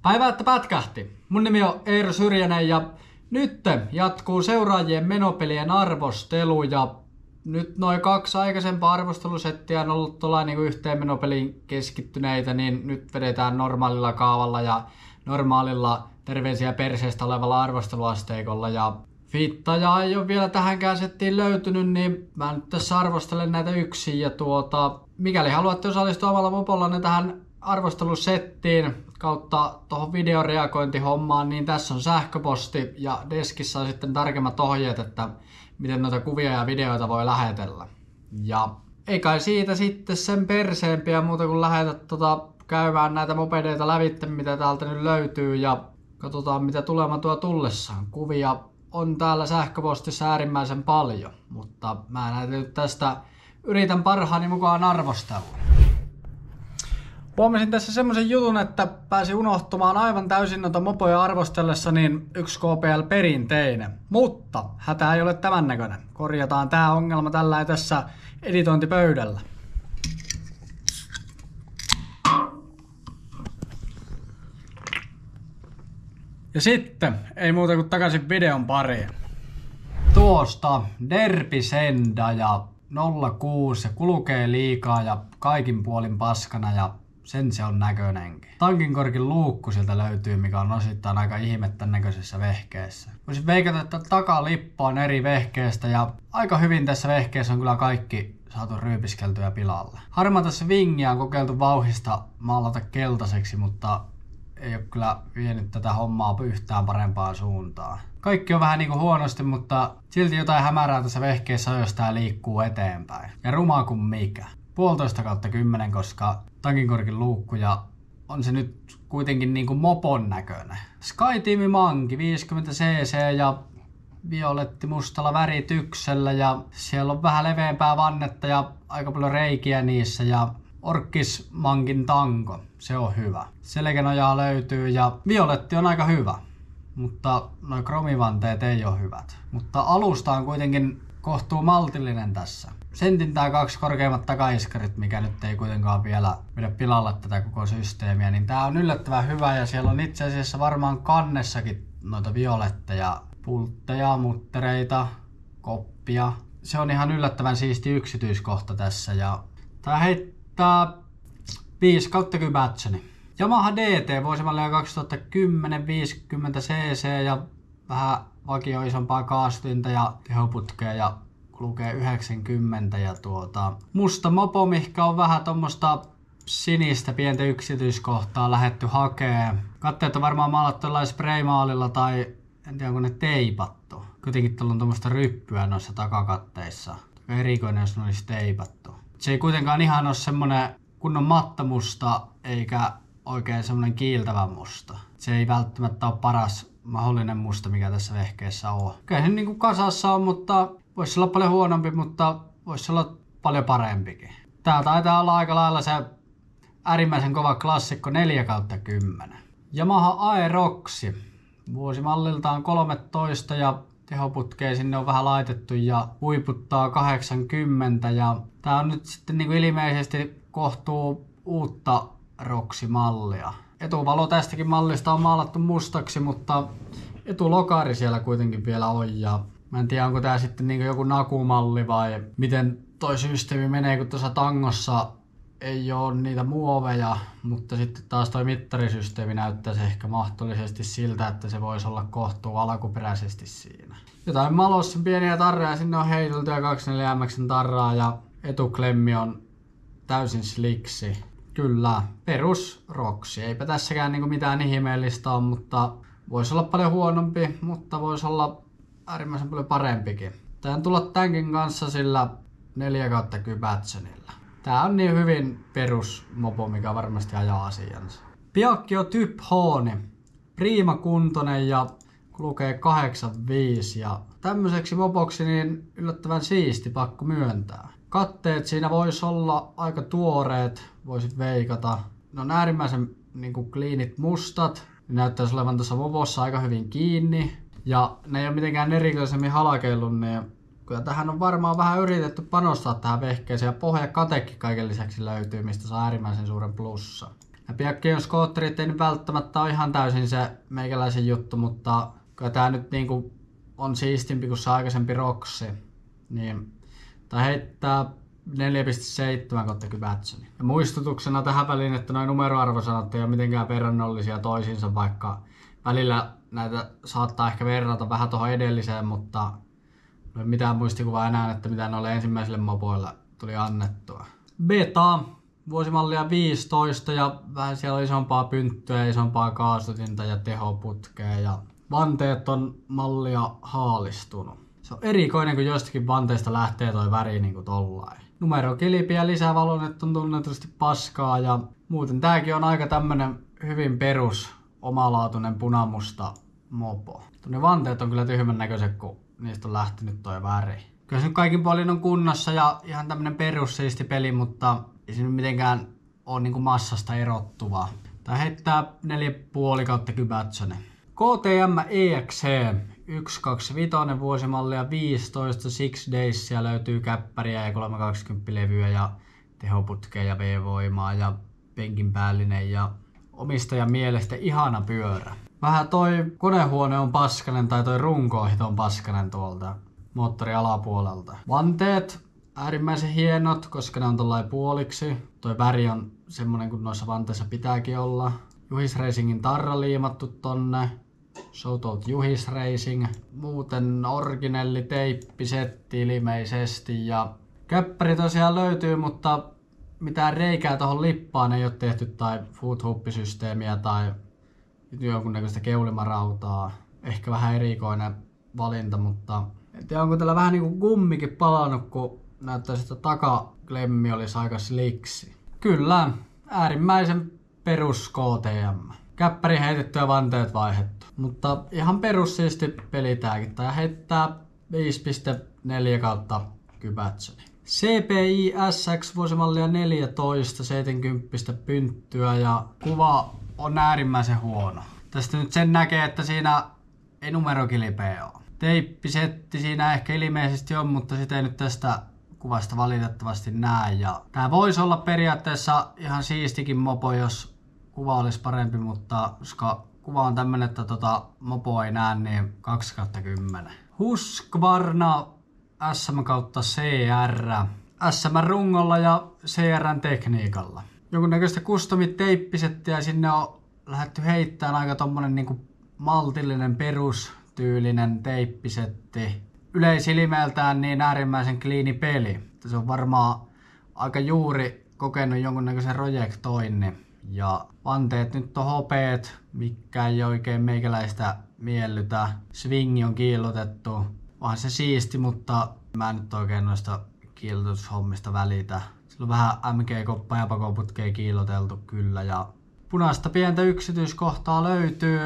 Päivää, että pätkähti. Mun nimi on Eero Syrjänen ja nyt jatkuu seuraajien menopelien arvostelu ja nyt noin 2 aikaisempaa arvostelusettiä on ollut niin yhteen menopeliin keskittyneitä, niin nyt vedetään normaalilla kaavalla ja normaalilla terveisiä perseestä olevalla arvosteluasteikolla ja fiittajaa ei ole vielä tähänkään settiin löytynyt, niin mä nyt tässä arvostelen näitä yksin ja mikäli haluatte osallistua omalla mopollanne tähän arvostelusettiin kautta tuohon videoreagointihommaan, niin tässä on sähköposti ja deskissä on sitten tarkemmat ohjeet, että miten noita kuvia ja videoita voi lähetellä. Ja ei kai siitä sitten sen perseempiä muuta kuin lähetät käymään näitä mopedeita lävitte, mitä täältä nyt löytyy ja katsotaan mitä tulema tuo tullessaan. Kuvia on täällä sähköpostissa äärimmäisen paljon, mutta mä näitä nyt tästä yritän parhaani mukaan arvostella. Huomasin tässä semmoisen jutun, että pääsi unohtumaan aivan täysin noita mopoja arvostellessa niin yksi KPL perinteinen. Mutta hätä ei ole tämän näköinen. Korjataan tää ongelma tällä tässä editointipöydällä. Ja sitten ei muuta kuin takaisin videon pariin. Tuosta Derpisenda ja 06 ja kulkee liikaa ja kaikin puolin paskana ja sen se on näköinenkin. Tankinkorkin luukku sieltä löytyy, mikä on osittain aika ihmettän näköisessä vehkeessä. Voisin veikata, että takalippu on eri vehkeestä ja aika hyvin tässä vehkeessä on kyllä kaikki saatu ryypiskeltyä pilalle. Harmaata swingia on kokeiltu vauhista maalata keltaiseksi, mutta ei ole kyllä vienyt tätä hommaa yhtään parempaan suuntaan. Kaikki on vähän niinku huonosti, mutta silti jotain hämärää tässä vehkeessä on, jos tää liikkuu eteenpäin. Ja rumaa kuin mikä. 1,5/10, koska tankinkorkin luukku ja on se nyt kuitenkin niinku mopon näköinen. SkyTeam Manki 50cc ja violetti mustalla värityksellä ja siellä on vähän leveämpää vannetta ja aika paljon reikiä niissä ja Orkis Mankin tanko, se on hyvä. Selkänojaa löytyy ja violetti on aika hyvä, mutta noi kromivanteet ei ole hyvät. Mutta alusta on kuitenkin kohtuu maltillinen tässä. Sentin tää 2 korkeimmat takaiskarit, mikä nyt ei kuitenkaan vielä vedä pilalle tätä koko systeemiä, niin tää on yllättävän hyvä ja siellä on itse asiassa varmaan kannessakin noita violetteja, pultteja, muttereita, koppia. Se on ihan yllättävän siisti yksityiskohta tässä ja tää heittää 5/10. Yamaha DT vuosimallia 2010 50cc ja vähän vakio isompaa kaasutinta ja tehoputkea ja kulkee 90 ja musta mopo, mihkä on vähän tommosta sinistä pientä yksityiskohtaa lähetty hakee. Katteet on varmaan maalattu jollain spraymaalilla tai en tiedä onko ne teipattu. Kuitenkin tuolla on tommoista ryppyä noissa takakatteissa. Erikoinen jos ne olisi teipattu. Se ei kuitenkaan ihan ole semmonen kunnon mattamusta eikä oikein semmonen kiiltävä musta. Se ei välttämättä ole paras mahdollinen musta, mikä tässä vehkeessä on. Kyllä se niinku kasassa on, mutta voisi olla paljon huonompi, mutta voisi olla paljon parempikin. Tää taitaa olla aika lailla se äärimmäisen kova klassikko 4/10. Yamaha Aeroxi. Vuosimalliltaan 13 ja tehoputkea sinne on vähän laitettu ja huiputtaa 80 ja tää on nyt sitten niinku ilmeisesti kohtuu uutta Roxy-mallia. Etuvalo tästäkin mallista on maalattu mustaksi, mutta etulokari siellä kuitenkin vielä on ja mä en tiedä onko tää sitten niinku joku nakumalli vai miten toi systeemi menee, kun tuossa tangossa ei oo niitä muoveja, mutta sitten taas toi mittarisysteemi näyttäisi ehkä mahdollisesti siltä, että se voisi olla kohtuu alkuperäisesti siinä. Jotain Malossin pieniä tarroja, sinne on heitelty ja 24MX:n tarraa ja etuklemmi on täysin sliksi. Kyllä, perus Roxy. Eipä tässäkään niinku mitään ihmeellistä ole, mutta voisi olla paljon huonompi, mutta voisi olla äärimmäisen paljon parempikin. Tää on tulla tämänkin kanssa sillä 4/10. Tää on niin hyvin perus mopo, mikä varmasti ajaa asiansa. Piaggio Typ Honi. Priimakuntoinen ja kulkee 85 ja tämmöiseksi mopoksi niin yllättävän siisti, pakko myöntää. Katteet siinä voisi olla aika tuoreet, voisit veikata. Ne on äärimmäisen niinku kliinit mustat. Ne näyttäisi olevan tuossa mopossa aika hyvin kiinni. Ja ne ei ole mitenkään erikoisemmin halakeillut, niin kyllä tähän on varmaan vähän yritetty panostaa tähän vehkeeseen. Ja pohjakatekin kaiken lisäksi löytyy, mistä saa äärimmäisen suuren plussa. Ja Piaggio skootterit ei nyt välttämättä ole ihan täysin se meikäläisen juttu, mutta kyllä tää nyt niinku on siistimpi kuin se aikaisempi Roxy. Niin tää heittää 4,7 kautta Kybatsoni. Ja muistutuksena tähän väliin, että noin numeroarvosanat ei ole mitenkään verrannollisia toisiinsa, vaikka välillä näitä saattaa ehkä verrata vähän tuohon edelliseen, mutta ei ole mitään muistikuvaa enää, että mitä noille ensimmäisille mopoille tuli annettua. Beta, vuosimallia 15 ja vähän siellä on isompaa pynttyä, isompaa kaasutinta ja tehoputkea ja vanteet on mallia haalistunut. Se on erikoinen, kun jostakin vanteista lähtee toi väri niinku tollain. Numerokilpi ja lisävalonet on tunnetusti paskaa ja muuten tääkin on aika tämmönen hyvin perus omalaatuinen punamusta mopo. Ne vanteet on kyllä tyhmän näköiset, kun niistä on lähtenyt toi väri. Kyllä se nyt kaikin puolin on kunnossa ja ihan tämmönen perussiisti peli, mutta ei se nyt mitenkään ole niinku massasta erottuva. Tää heittää 4,5 kautta Kybatsoni. KTM EXC 125 vuosimallia 15 Six Daysia löytyy käppäriä ja 320 levyä ja tehoputkea ja V-voimaa ja penkin päällinen ja omistajan mielestä ihana pyörä. Vähän toi konehuone on paskanen tai toi runko on paskanen tuolta moottori alapuolelta. Vanteet äärimmäisen hienot, koska ne on tollain puoliksi. Toi väri on semmonen kuin noissa vanteissa pitääkin olla. Juhis Racingin tarra liimattu tonne. Shoutout Juhis Racing. Muuten originelli teippisetti ilmeisesti ja käppäri tosiaan löytyy, mutta mitään reikää tohon lippaan ei ole tehty tai foot-huppisysteemiä tai jonkunnäköistä keulimarautaa. Ehkä vähän erikoinen valinta, mutta en tiedä onko tällä vähän niinku gummikin palannut, kun näyttää, että takaklemmi olisi aika sliksi. Kyllä, äärimmäisen perus KTM. Käppäri heitetty ja vanteet vaihdettu. Mutta ihan perussiisti peli tääkin. Tää heittää 5,4 kautta Kybatsoni. CPI SX vuosimallia 14, 70 pynttyä ja kuva on äärimmäisen huono. Tästä nyt sen näkee, että siinä ei numerokilpeä ole. Teippisetti siinä ehkä ilmeisesti on, mutta sitä ei nyt tästä kuvasta valitettavasti näe. Ja tää voisi olla periaatteessa ihan siistikin mopo, jos kuva olisi parempi, mutta koska kuva on tämmönen, että mopo ei näe, niin 2/10. Husqvarna SM kautta CR. SM rungolla ja CRn tekniikalla. Jonkunnäköistä customit teippisettiä sinne on lähdetty heittämään aika tommonen niinku maltillinen perustyylinen teippisetti. Yleisilmeeltään niin äärimmäisen kliini peli. Se on varmaan aika juuri kokenut jonkunnäköisen projektoinnin. Ja vanteet nyt on hopeet, mikä ei oikein meikäläistä miellytä. Swingi on kiillotettu. Onhan se siisti, mutta mä en nyt oikein noista kiillotushommista välitä. Sillä on vähän MG-koppaa ja pakoputkea kiilloteltu kyllä. Ja punaista pientä yksityiskohtaa löytyy.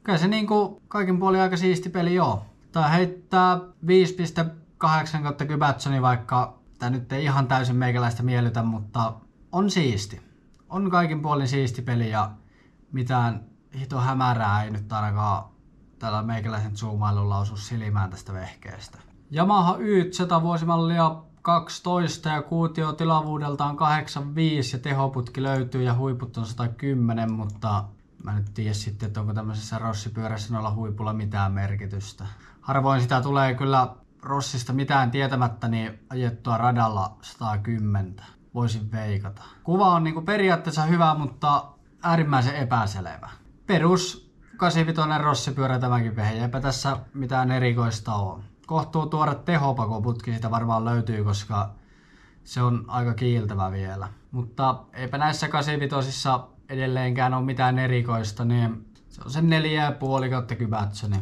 Kyllä se niinku kaikin puolin aika siisti peli on. Tää heittää 5,8 kautta Kybatsoni, vaikka tää nyt ei ihan täysin meikäläistä miellytä, mutta on siisti. On kaikin puolin siisti peli ja mitään hito hämärää ei nyt ainakaan tällä meikäläisen zoomailulla osu silmään tästä vehkeestä. Yamaha YZ vuosimallia 12 ja kuutio tilavuudeltaan 85 ja tehoputki löytyy ja huiput on 110, mutta mä nyt tiedä sitten, että onko tämmöisessä rossipyörässä noilla huipulla mitään merkitystä. Harvoin sitä tulee kyllä rossista mitään tietämättä niin ajettua radalla 110. Voisin veikata. Kuva on niinku periaatteessa hyvä, mutta äärimmäisen epäselevä. Perus 85 rossipyörä tämäkin vehe, eipä tässä mitään erikoista ole. Kohtuu tuoda tehopakoputki, sitä varmaan löytyy, koska se on aika kiiltävä vielä. Mutta eipä näissä 85 edelleenkään ole mitään erikoista, niin se on sen 4,5 kautta Kybatsoni.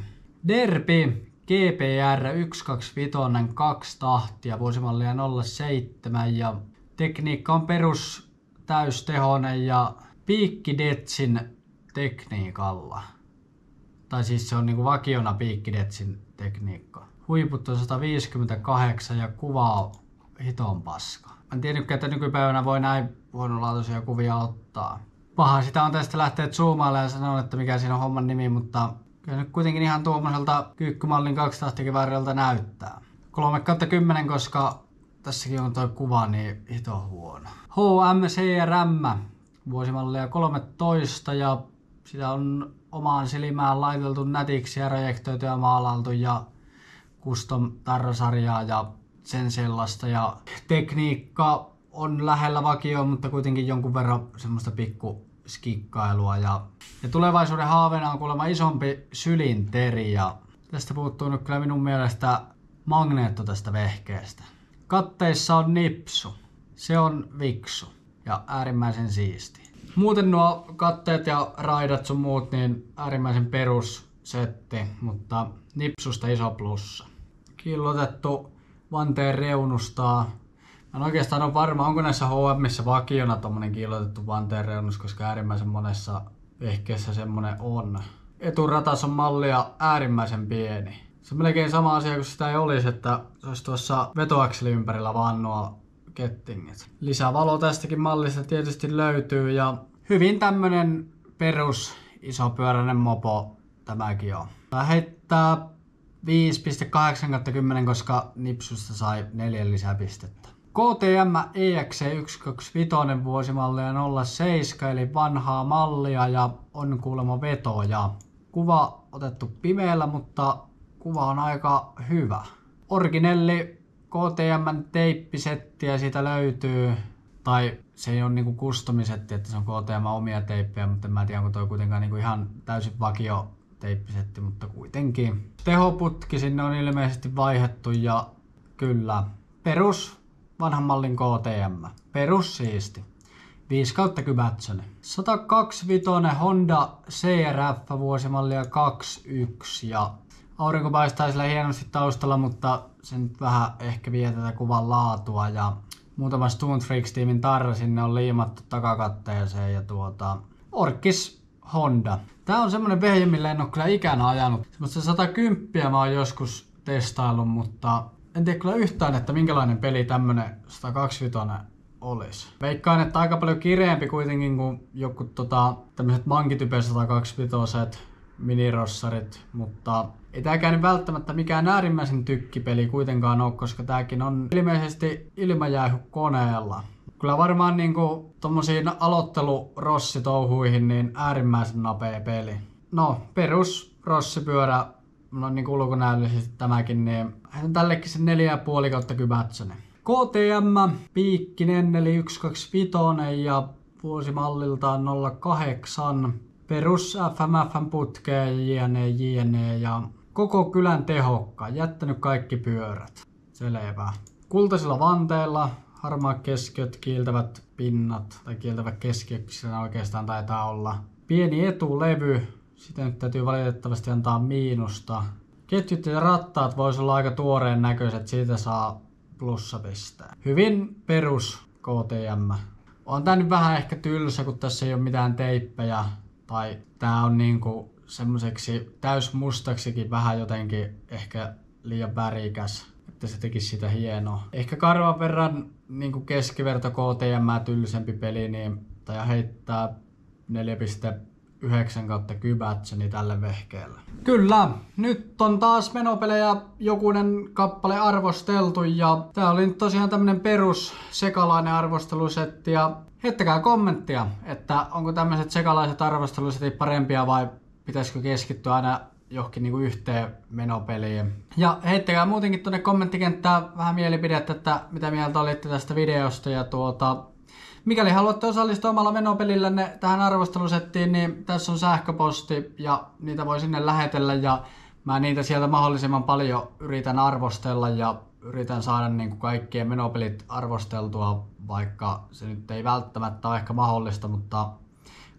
Derby GPR 125 2 tahtia, vuosimallia 07 ja tekniikka on perus täystehoinen ja piikkidetsin tekniikalla. Tai siis se on niinku vakiona piikkidetsin tekniikka. Huiput on 158 ja kuva on hiton paska. Mä en tiennytkään, että nykypäivänä voi näin huonolaatuisia kuvia ottaa. Paha sitä on tästä lähteä zoomailemaan ja sanoa, että mikä siinä on homman nimi, mutta kyllä nyt kuitenkin ihan tuommoiselta kyykkymallin 2-tahtikivääriltä näyttää. 3/10, koska tässäkin on toi kuva niin hito huono. HMCRM vuosimallia 13 ja sitä on omaan silmään laiteltu nätiksi ja projektoitu ja maalaltu ja custom tarrasarjaa ja sen sellaista. Ja tekniikka on lähellä vakioon, mutta kuitenkin jonkun verran semmoista pikku skikkailua. Ja tulevaisuuden haaveena on kuulemma isompi sylinteri ja tästä puuttuu nyt kyllä minun mielestä magneetto tästä vehkeestä. Katteissa on nipsu. Se on viksu ja äärimmäisen siisti. Muuten nuo katteet ja raidat sun muut niin äärimmäisen perussetti, mutta nipsusta iso plussa. Killotettu vanteen reunustaa. Mä en oikeastaan ole varma, onko näissä HM:issä vakiona tommonen killotettu vanteen reunus, koska äärimmäisen monessa vehkeessä semmonen on. Eturatas on mallia äärimmäisen pieni. Se on melkein sama asia kuin sitä ei olisi, että se olisi tuossa vetoakselin ympärillä vaan nuo kettingit. Lisävalo tästäkin mallista tietysti löytyy ja hyvin tämmönen perus isopyöräinen mopo tämäkin on. Tää heittää 5.8/10, koska nipsusta sai 4 lisäpistettä. KTM EXC125 vuosimallia 07 eli vanhaa mallia ja on kuulemma vetoja. Kuva otettu pimeällä, mutta kuva on aika hyvä. Originelli KTM:n teippisettiä siitä löytyy. Tai se ei ole niinku customisetti, että se on KTM omia teippejä, mutta en mä tiedä, onko toi kuitenkaan niinku ihan täysin vakio teippisetti, mutta kuitenkin. Tehoputki sinne on ilmeisesti vaihdettu ja kyllä. Perus vanhan mallin KTM. Perus siisti. 5/10. 125 Honda CRF vuosimallia 21 ja aurinko paistaa sillä hienosti taustalla, mutta se nyt vähän ehkä vie tätä kuvan laatua ja muutama Stunt Freaks-tiimin tarra sinne on liimattu takakatteeseen ja Orkis Honda. Tää on semmonen vehje, millä en oo kyllä ikänä ajanut. Semmosta 110 mä oon joskus testaillut, mutta en tiedä kyllä yhtään, että minkälainen peli tämmönen 125 olisi. Veikkaan, että aika paljon kireempi kuitenkin kuin joku tämmöset Mankitype 125 minirossarit, mutta ei tääkään nyt välttämättä mikään äärimmäisen tykkipeli kuitenkaan ole, koska tääkin on ilmeisesti ilmajäähykoneella. Kyllä varmaan niinku tommosiin aloittelurossitouhuihin niin äärimmäisen nopea peli. No, perus rossipyörä, no niin ulkonäöllisesti tämäkin, niin tällekin se 4,5/10. KTM piikkinen eli 125 ja vuosimalliltaan 08. Perus FMFn putkeen jne ja koko kylän tehokka. Jättänyt kaikki pyörät. Selvä. Kultaisilla vanteilla, harmaat keskiöt, kiiltävät pinnat tai kiiltävät keskiöksi oikeastaan taitaa olla. Pieni etulevy, sitä nyt täytyy valitettavasti antaa miinusta. Ketjut ja rattaat voisi olla aika tuoreen näköiset, siitä saa plussapistää. Hyvin perus KTM. On tää nyt vähän ehkä tylsä, kun tässä ei ole mitään teippejä. Tai tää on niinku semmoseksi täysmustaksikin vähän jotenkin ehkä liian värikäs, että se tekisi sitä hienoa. Ehkä karvan verran niinku keskiverto KTM tylsempi peli, niin tai heittää 4,9/10 tälle vehkeelle. Kyllä, nyt on taas menopelejä jokunen kappale arvosteltu ja tää oli nyt tosiaan tämmönen perus sekalainen arvostelusetti ja heittäkää kommenttia, että onko tämmöiset sekalaiset arvostelusetit parempia vai pitäisikö keskittyä aina johonkin niinku yhteen menopeliin. Ja heittäkää muutenkin tuonne kommenttikenttään vähän mielipidettä, että mitä mieltä olitte tästä videosta ja mikäli haluatte osallistua omalla menopelillänne tähän arvostelusettiin, niin tässä on sähköposti ja niitä voi sinne lähetellä ja mä niitä sieltä mahdollisimman paljon yritän arvostella ja yritän saada niin kuin kaikkien menopelit arvosteltua, vaikka se nyt ei välttämättä ole ehkä mahdollista, mutta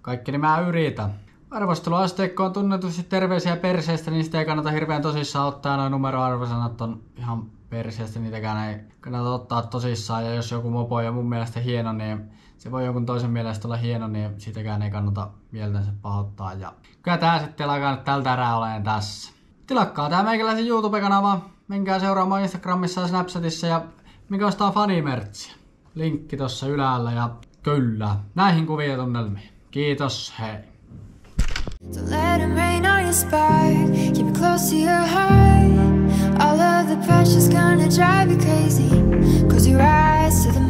kaikki mä yritän. Arvosteluasteikko on tunnetusti terveisiä perseestä, niin sitä ei kannata hirveän tosissaan ottaa. Noin numeroarvosanat on ihan perseestä, niitäkään ei kannata ottaa tosissaan. Ja jos joku mopo on mun mielestä hieno, niin se voi jonkun toisen mielestä olla hieno, niin sitäkään ei kannata mieltänsä pahoittaa. Ja kyllä tää sitten alkaa nyt tältä erää oleen tässä. Tilakkaa tää meikäläisen YouTube-kanava. Menkää seuraamaan Instagramissa ja Snapchatissa ja mikä ostaa fanimertsiä. Linkki tossa ylhäällä ja kyllä, näihin kuvia tunnelmiin. Kiitos, hei! Don't let it rain on your spark. Keep it close to your heart. All of the pressure's gonna drive you crazy. Close your eyes to the